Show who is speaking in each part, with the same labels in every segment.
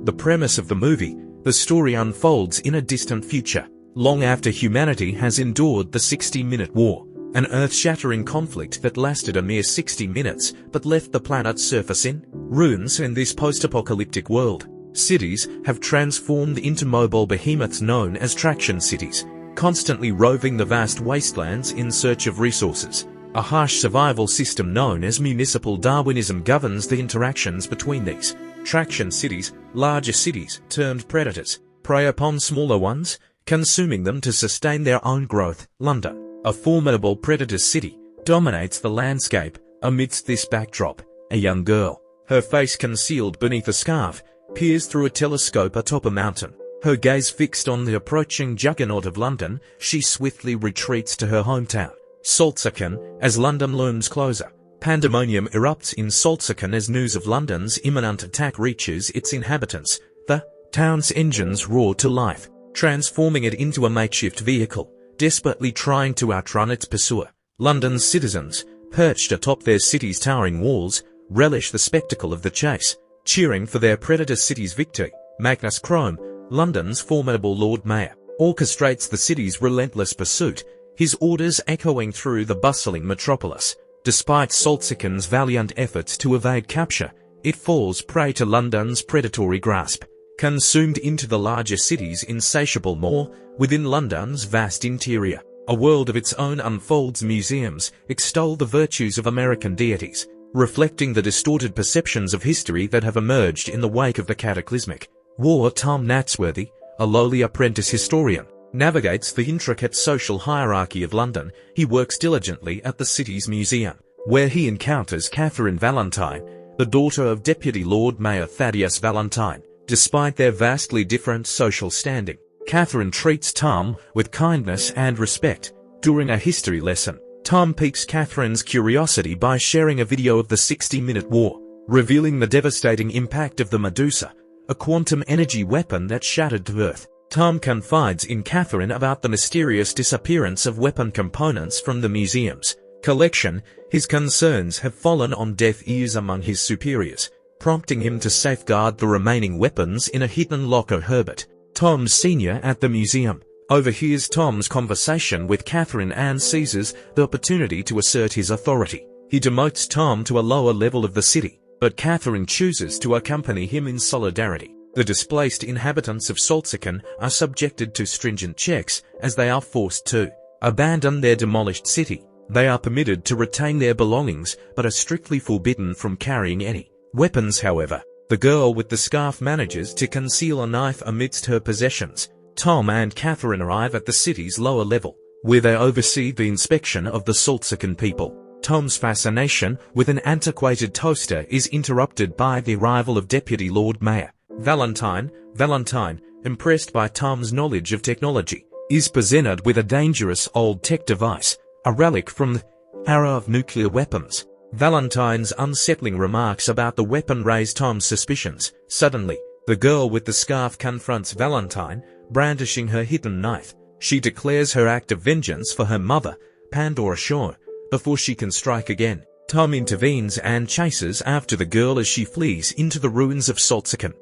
Speaker 1: The premise of the movie: the story unfolds in a distant future, long after humanity has endured the 60-minute war, an earth-shattering conflict that lasted a mere 60 minutes but left the planet's surface in ruins. In this post-apocalyptic world, cities have transformed into mobile behemoths known as traction cities, constantly roving the vast wastelands in search of resources. A harsh survival system known as municipal Darwinism governs the interactions between these traction cities. Larger cities, termed predators, prey upon smaller ones, consuming them to sustain their own growth. London, a formidable predator city, dominates the landscape. Amidst this backdrop, a young girl, her face concealed beneath a scarf, peers through a telescope atop a mountain. Her gaze fixed on the approaching juggernaut of London, she swiftly retreats to her hometown, Saltsaken. As London looms closer, pandemonium erupts in Saltsaken as news of London's imminent attack reaches its inhabitants. The town's engines roar to life, transforming it into a makeshift vehicle, desperately trying to outrun its pursuer. London's citizens, perched atop their city's towering walls, relish the spectacle of the chase, cheering for their predator city's victory. Magnus Crome, London's formidable Lord Mayor, orchestrates the city's relentless pursuit, his orders echoing through the bustling metropolis. Despite Saltsaken's valiant efforts to evade capture, it falls prey to London's predatory grasp, consumed into the larger city's insatiable maw. Within London's vast interior, a world of its own unfolds. Museums extol the virtues of American deities, reflecting the distorted perceptions of history that have emerged in the wake of the cataclysmic war. Tom Natsworthy, a lowly apprentice historian, navigates the intricate social hierarchy of London. He works diligently at the city's museum, where he encounters Catherine Valentine, the daughter of Deputy Lord Mayor Thaddeus Valentine. Despite their vastly different social standing, Catherine treats Tom with kindness and respect. During a history lesson, Tom piques Catherine's curiosity by sharing a video of the 60-minute war, revealing the devastating impact of the Medusa, a quantum energy weapon that shattered the Earth. Tom confides in Catherine about the mysterious disappearance of weapon components from the museum's collection. His concerns have fallen on deaf ears among his superiors, prompting him to safeguard the remaining weapons in a hidden locker. Herbert, Tom's senior at the museum, overhears Tom's conversation with Catherine and seizes the opportunity to assert his authority. He demotes Tom to a lower level of the city, but Catherine chooses to accompany him in solidarity. The displaced inhabitants of Saltsaken are subjected to stringent checks as they are forced to abandon their demolished city. They are permitted to retain their belongings but are strictly forbidden from carrying any weapons. However, the girl with the scarf manages to conceal a knife amidst her possessions. Tom and Catherine arrive at the city's lower level, where they oversee the inspection of the Saltsaken people. Tom's fascination with an antiquated toaster is interrupted by the arrival of Deputy Lord Mayor Valentine. Valentine, impressed by Tom's knowledge of technology, is presented with a dangerous old tech device, a relic from the era of nuclear weapons. Valentine's unsettling remarks about the weapon raise Tom's suspicions. Suddenly, the girl with the scarf confronts Valentine, brandishing her hidden knife. She declares her act of vengeance for her mother, Pandora Shaw, before she can strike again. Tom intervenes and chases after the girl as she flees into the ruins of Saltsaken.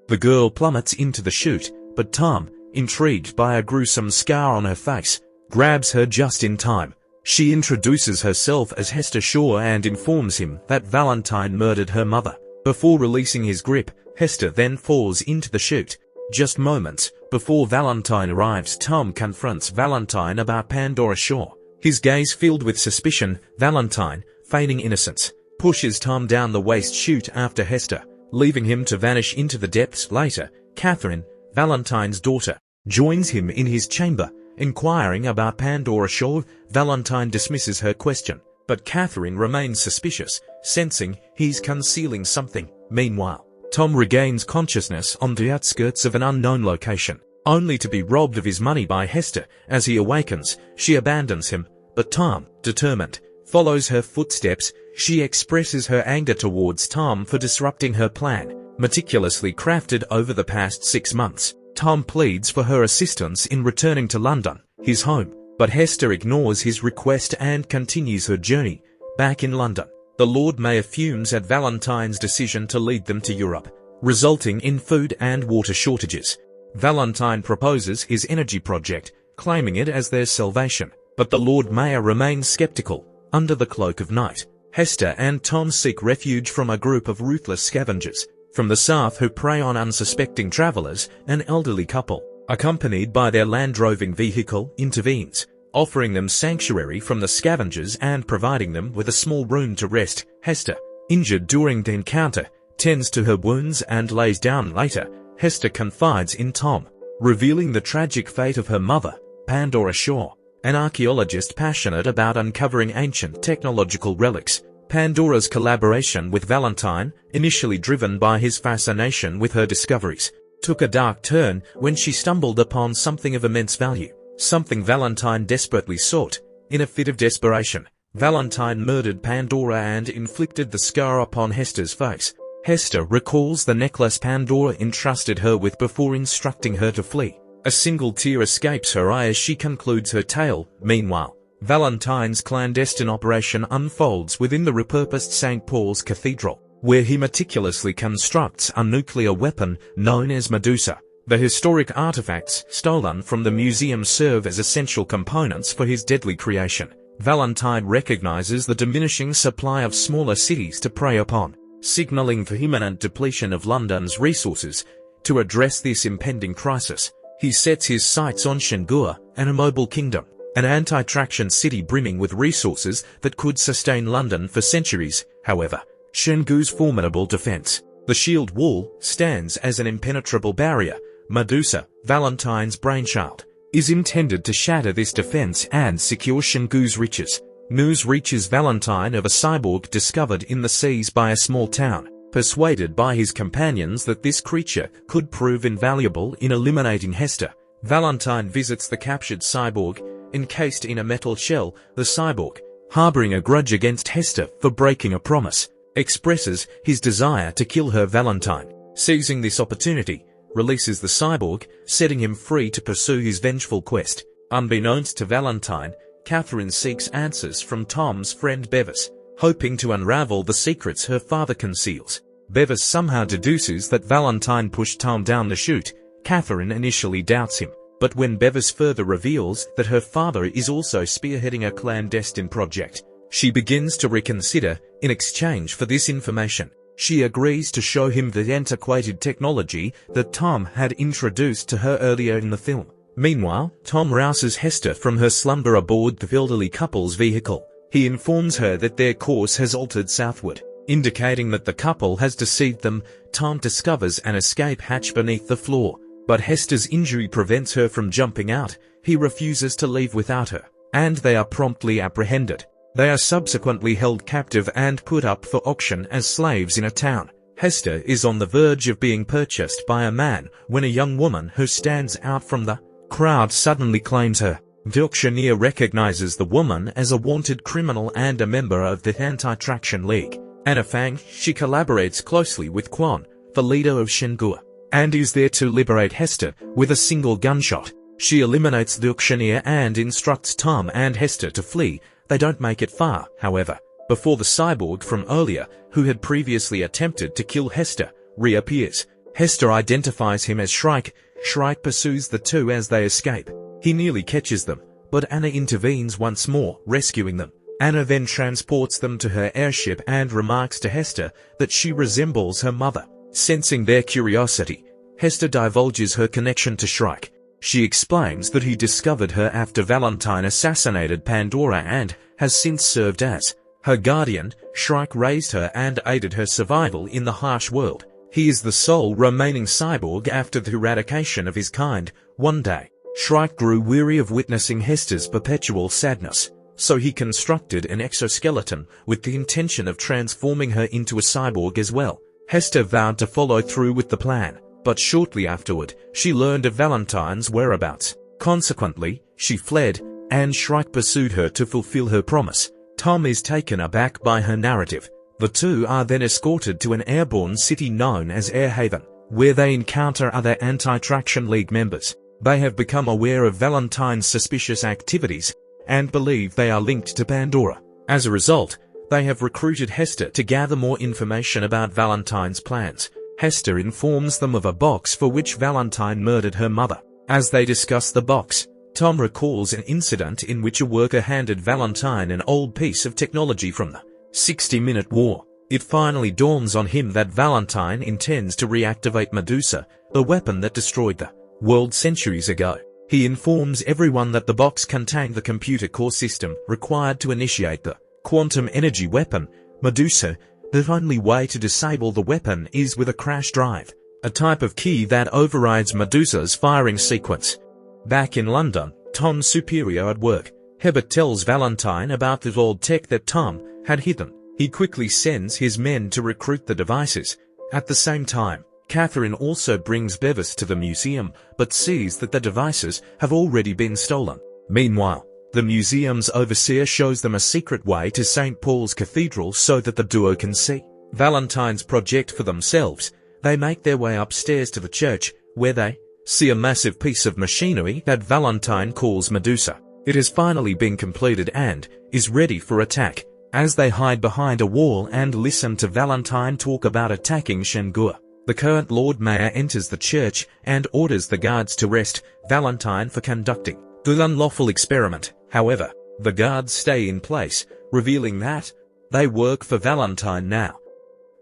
Speaker 1: The girl plummets into the chute, but Tom, intrigued by a gruesome scar on her face, grabs her just in time. She introduces herself as Hester Shaw and informs him that Valentine murdered her mother. Before releasing his grip, Hester then falls into the chute. Just moments before Valentine arrives, Tom confronts Valentine about Pandora Shaw. His gaze filled with suspicion, Valentine, feigning innocence, pushes Tom down the waste chute after Hester, leaving him to vanish into the depths. Later, Catherine, Valentine's daughter, joins him in his chamber, inquiring about Pandora Shaw. Valentine dismisses her question, but Catherine remains suspicious, sensing he's concealing something. Meanwhile, Tom regains consciousness on the outskirts of an unknown location, only to be robbed of his money by Hester. As he awakens, she abandons him, but Tom, determined, follows her footsteps. She expresses her anger towards Tom for disrupting her plan, meticulously crafted over the past 6 months. Tom pleads for her assistance in returning to London, his home, but Hester ignores his request and continues her journey. Back in London, the Lord Mayor fumes at Valentine's decision to lead them to Europe. resulting in food and water shortages. Valentine proposes his energy project, claiming it as their salvation, but the Lord Mayor remains skeptical. Under the cloak of night, Hester and Tom seek refuge from a group of ruthless scavengers from the south who prey on unsuspecting travelers. An elderly couple, accompanied by their land-roving vehicle, intervenes, offering them sanctuary from the scavengers and providing them with a small room to rest. Hester, injured during the encounter, tends to her wounds and lays down later. Hester confides in Tom, revealing the tragic fate of her mother, Pandora Shaw, an archaeologist passionate about uncovering ancient technological relics. Pandora's collaboration with Valentine, initially driven by his fascination with her discoveries, took a dark turn when she stumbled upon something of immense value, something Valentine desperately sought. In a fit of desperation, Valentine murdered Pandora and inflicted the scar upon Hester's face. Hester recalls the necklace Pandora entrusted her with before instructing her to flee. A single tear escapes her eye as she concludes her tale. Meanwhile, Valentine's clandestine operation unfolds within the repurposed St. Paul's Cathedral, where he meticulously constructs a nuclear weapon known as Medusa. The historic artifacts stolen from the museum serve as essential components for his deadly creation. Valentine recognizes the diminishing supply of smaller cities to prey upon, signaling the imminent depletion of London's resources. To address this impending crisis, he sets his sights on Shangua, an immobile kingdom, an anti-traction city brimming with resources that could sustain London for centuries. However, Shengu's formidable defense, the shield wall, stands as an impenetrable barrier. Medusa, Valentine's brainchild, is intended to shatter this defense and secure Shengu's riches. News reaches Valentine of a cyborg discovered in the seas by a small town. Persuaded by his companions that this creature could prove invaluable in eliminating Hester, Valentine visits the captured cyborg. Encased in a metal shell, the cyborg, harboring a grudge against Hester for breaking a promise, expresses his desire to kill her. Valentine, seizing this opportunity, releases the cyborg, setting him free to pursue his vengeful quest. Unbeknownst to Valentine, Catherine seeks answers from Tom's friend Bevis, hoping to unravel the secrets her father conceals. Bevis somehow deduces that Valentine pushed Tom down the chute. Catherine initially doubts him, but when Bevis further reveals that her father is also spearheading a clandestine project, she begins to reconsider. In exchange for this information, she agrees to show him the antiquated technology that Tom had introduced to her earlier in the film. Meanwhile, Tom rouses Hester from her slumber aboard the elderly couple's vehicle. He informs her that their course has altered southward, indicating that the couple has deceived them. Tom discovers an escape hatch beneath the floor, but Hester's injury prevents her from jumping out. He refuses to leave without her, and they are promptly apprehended. They are subsequently held captive and put up for auction as slaves in a town. Hester is on the verge of being purchased by a man when a young woman who stands out from the crowd suddenly claims her. The auctioneer recognizes the woman as a wanted criminal and a member of the Anti-Traction League. Anna Fang, she collaborates closely with Quan, the leader of Shengua, and is there to liberate Hester with a single gunshot. She eliminates the auctioneer and instructs Tom and Hester to flee. They don't make it far, however, before the cyborg from earlier, who had previously attempted to kill Hester, reappears. Hester identifies him as Shrike. Shrike pursues the two as they escape. He nearly catches them, but Anna intervenes once more, rescuing them. Anna then transports them to her airship and remarks to Hester that she resembles her mother. Sensing their curiosity, Hester divulges her connection to Shrike. She explains that he discovered her after Valentine assassinated Pandora and has since served as her guardian. Shrike raised her and aided her survival in the harsh world. He is the sole remaining cyborg after the eradication of his kind. One day, Shrike grew weary of witnessing Hester's perpetual sadness, so he constructed an exoskeleton with the intention of transforming her into a cyborg as well. Hester vowed to follow through with the plan, but shortly afterward, she learned of Valentine's whereabouts. Consequently, she fled, and Shrike pursued her to fulfill her promise. Tom is taken aback by her narrative. The two are then escorted to an airborne city known as Airhaven, where they encounter other Anti-Traction League members. They have become aware of Valentine's suspicious activities and believe they are linked to Pandora. As a result, they have recruited Hester to gather more information about Valentine's plans. Hester informs them of a box for which Valentine murdered her mother. As they discuss the box, Tom recalls an incident in which a worker handed Valentine an old piece of technology from the 60-minute war. It finally dawns on him that Valentine intends to reactivate Medusa, the weapon that destroyed the world centuries ago. He informs everyone that the box contained the computer core system required to initiate the quantum energy weapon, Medusa. The only way to disable the weapon is with a crash drive, a type of key that overrides Medusa's firing sequence. Back in London, Tom's superior at work, Hebert, tells Valentine about the old tech that Tom had hidden. He quickly sends his men to recruit the devices. At the same time, Catherine also brings Bevis to the museum, but sees that the devices have already been stolen. Meanwhile, the museum's overseer shows them a secret way to St. Paul's Cathedral so that the duo can see Valentine's project for themselves. They make their way upstairs to the church, where they see a massive piece of machinery that Valentine calls Medusa. It has finally been completed and is ready for attack. As they hide behind a wall and listen to Valentine talk about attacking Shangua, the current Lord Mayor enters the church and orders the guards to arrest Valentine for conducting the unlawful experiment. However, the guards stay in place, revealing that they work for Valentine now.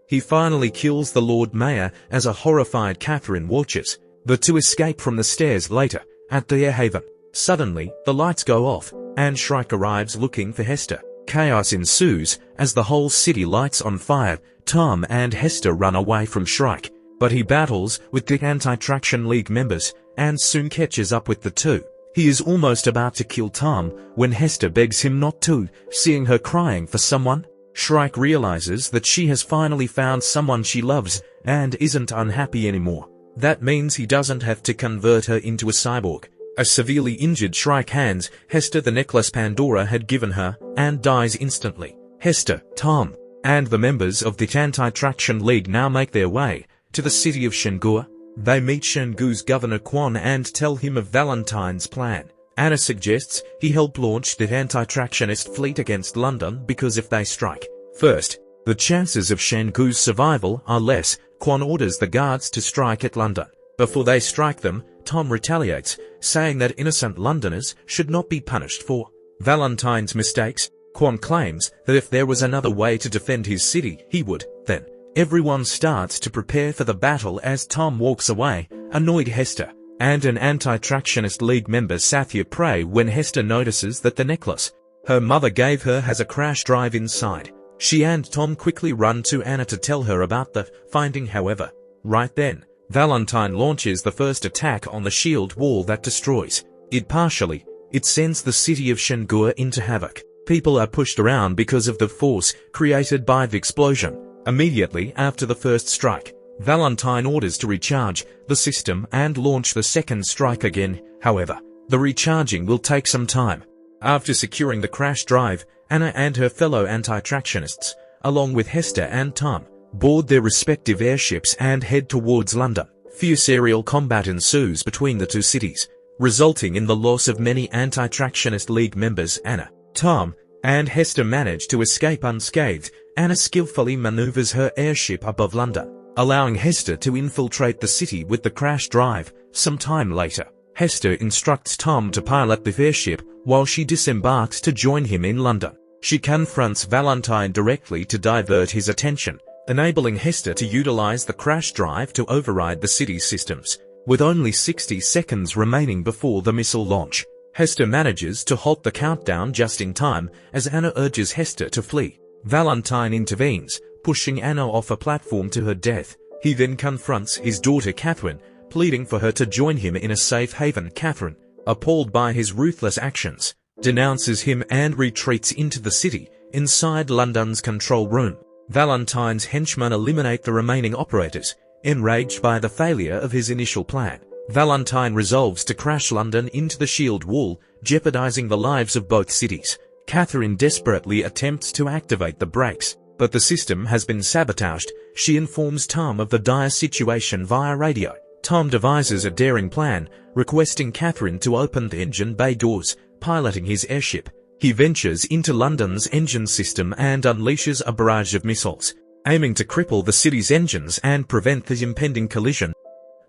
Speaker 1: He finally kills the Lord Mayor as a horrified Catherine watches. The two escape from the stairs later, at the air haven. Suddenly, the lights go off, and Shrike arrives looking for Hester. Chaos ensues as the whole city lights on fire. Tom and Hester run away from Shrike, but he battles with the Anti-Traction League members and soon catches up with the two. He is almost about to kill Tom when Hester begs him not to, seeing her crying for someone. Shrike realizes that she has finally found someone she loves and isn't unhappy anymore. That means he doesn't have to convert her into a cyborg. A severely injured Shrike hands Hester the necklace Pandora had given her and dies instantly. Hester, Tom, and the members of the Anti-Traction League now make their way to the city of Shangua. They meet Shangu's governor Quan and tell him of Valentine's plan. Anna suggests he help launch the anti-tractionist fleet against London because if they strike first, the chances of Shangu's survival are less. Quan orders the guards to strike at London. Before they strike them, Tom retaliates, saying that innocent Londoners should not be punished for Valentine's mistakes. Quan claims that if there was another way to defend his city, he would. Then, everyone starts to prepare for the battle as Tom walks away, annoyed Hester and an Anti-Tractionist League member Sathya pray when Hester notices that the necklace her mother gave her has a crash drive inside. She and Tom quickly run to Anna to tell her about the finding. However, right then, Valentine launches the first attack on the shield wall that destroys it partially. It sends the city of Shangua into havoc. People are pushed around because of the force created by the explosion. Immediately after the first strike, Valentine orders to recharge the system and launch the second strike again. However, the recharging will take some time. After securing the crash drive, Anna and her fellow anti-tractionists, along with Hester and Tom, board their respective airships and head towards London. Fierce aerial combat ensues between the two cities, resulting in the loss of many Anti-Tractionist League members. Anna, Tom, and Hester manage to escape unscathed. Anna skillfully maneuvers her airship above London, allowing Hester to infiltrate the city with the crash drive. Some time later, Hester instructs Tom to pilot the airship while she disembarks to join him in London. She confronts Valentine directly to divert his attention, enabling Hester to utilize the crash drive to override the city's systems. With only 60 seconds remaining before the missile launch, Hester manages to halt the countdown just in time as Anna urges Hester to flee. Valentine intervenes, pushing Anna off a platform to her death. He then confronts his daughter Catherine, pleading for her to join him in a safe haven. Catherine, appalled by his ruthless actions, denounces him and retreats into the city. Inside London's control room, Valentine's henchmen eliminate the remaining operators. Enraged by the failure of his initial plan, Valentine resolves to crash London into the shield wall, jeopardizing the lives of both cities. Catherine desperately attempts to activate the brakes, but the system has been sabotaged. She informs Tom of the dire situation via radio. Tom devises a daring plan, requesting Catherine to open the engine bay doors, piloting his airship. He ventures into London's engine system and unleashes a barrage of missiles. aiming to cripple the city's engines and prevent the impending collision.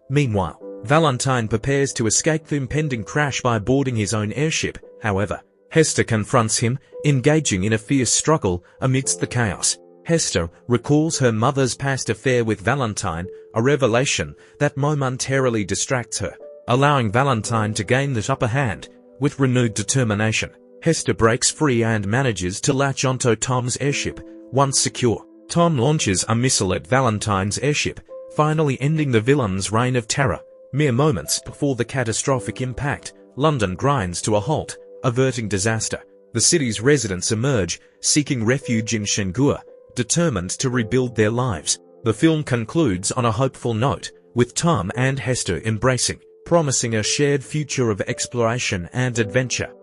Speaker 1: Meanwhile, Valentine prepares to escape the impending crash by boarding his own airship. However, Hester confronts him, engaging in a fierce struggle amidst the chaos. Hester recalls her mother's past affair with Valentine, a revelation that momentarily distracts her, allowing Valentine to gain the upper hand. With renewed determination, Hester breaks free and manages to latch onto Tom's airship. Once secure, Tom launches a missile at Valentine's airship, finally ending the villain's reign of terror. Mere moments before the catastrophic impact, London grinds to a halt, averting disaster. The city's residents emerge, seeking refuge in Shangua, determined to rebuild their lives. The film concludes on a hopeful note, with Tom and Hester embracing, promising a shared future of exploration and adventure.